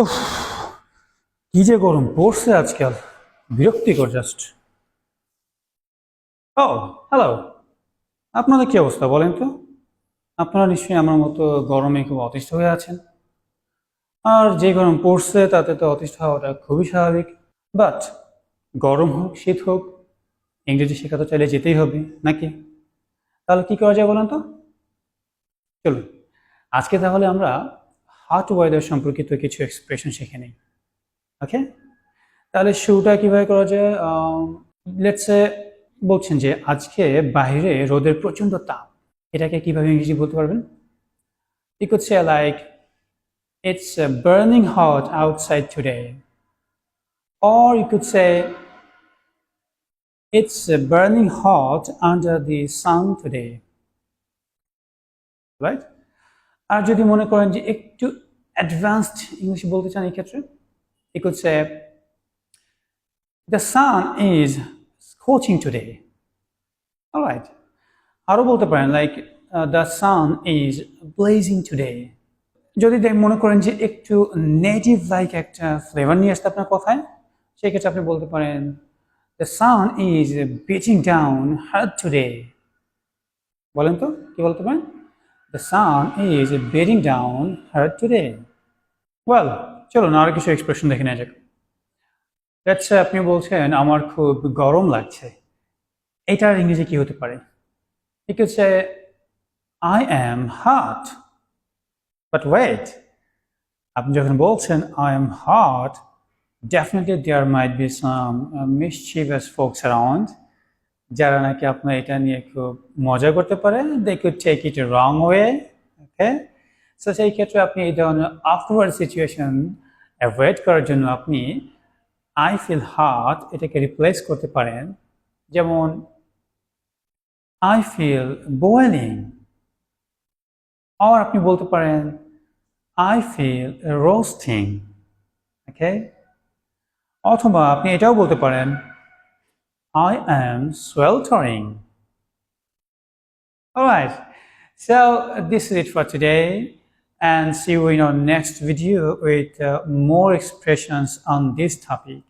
উফ, কি যে গরম পড়ছে আজকাল, বিরক্তিকর জাস্ট। ও, হ্যালো। আপনাদের কি অবস্থা বলেন তো? আপনারা নিশ্চয়ই আমার মতো গরমে খুব অতিষ্ঠ হয়ে আছেন। আর যে গরম পড়ছে তাতে তো অতিষ্ঠ হওয়াটা খুবই স্বাভাবিক। বাট গরম হোক শীত হোক, ইংরেজি শেখা তো চাইলে যেতেই হবে নাকি? তাহলে কি করা যায় বলেন তো? চলুন আজকে তাহলে আমরা হট ওয়েদার সম্পর্কিত কিছু এক্সপ্রেশন শিখে নিই। ওকে, তাহলে শুরুটা কিভাবে করা যায়? লেটস সে বলছেন যে আজকে বাইরে রোদের প্রচন্ড তাপ, এটাকে কিভাবে ইংরেজি বলতে পারবেন? You could say like it's burning hot outside today, or you could say it's burning hot under the sun today, right? আর যদি মনে করেন যে একটু অ্যাডভান্সড ইংলিশ বলতে চান এই ক্ষেত্রে, you could say the sun is scorching today. All right. আরও বলতে পারেন like the sun is blazing today. যদি মনে করেন যে একটু নেটিভ লাইক একটা ফ্লেভার নিয়ে আসতে আপনার কথায়, সেক্ষেত্রে আপনি বলতে পারেন the sun is beating down hard today. বলেন তো কি বলতে পারেন? The sun is beating down hard today. Well, চলুন আরও কিছু এক্সপ্রেশন দেখে নেওয়া যাক। লেটস সে আপনি বলছেন আমার খুব গরম লাগছে, এটার ইংরেজি কি হতে পারে? You could say I am hot. But wait, আপনি যখন বলছেন I am hot, definitely there might be some mischievous folks around যারা নাকি আপনার এটা নিয়ে খুব মজা করতে পারে। They could take it a wrong way. Okay? So সেই ক্ষেত্রে আপনি এই ধরনের awkward situation অ্যাভয়েড করার জন্য আপনি I feel hot এটাকে রিপ্লেস করতে পারেন, যেমন I feel boiling, or আপনি বলতে পারেন I feel roasting. Okay? অথবা আপনি এটাও বলতে পারেন I am sweltering. Alright, so this is it for today, and see you in our next video with more expressions on this topic.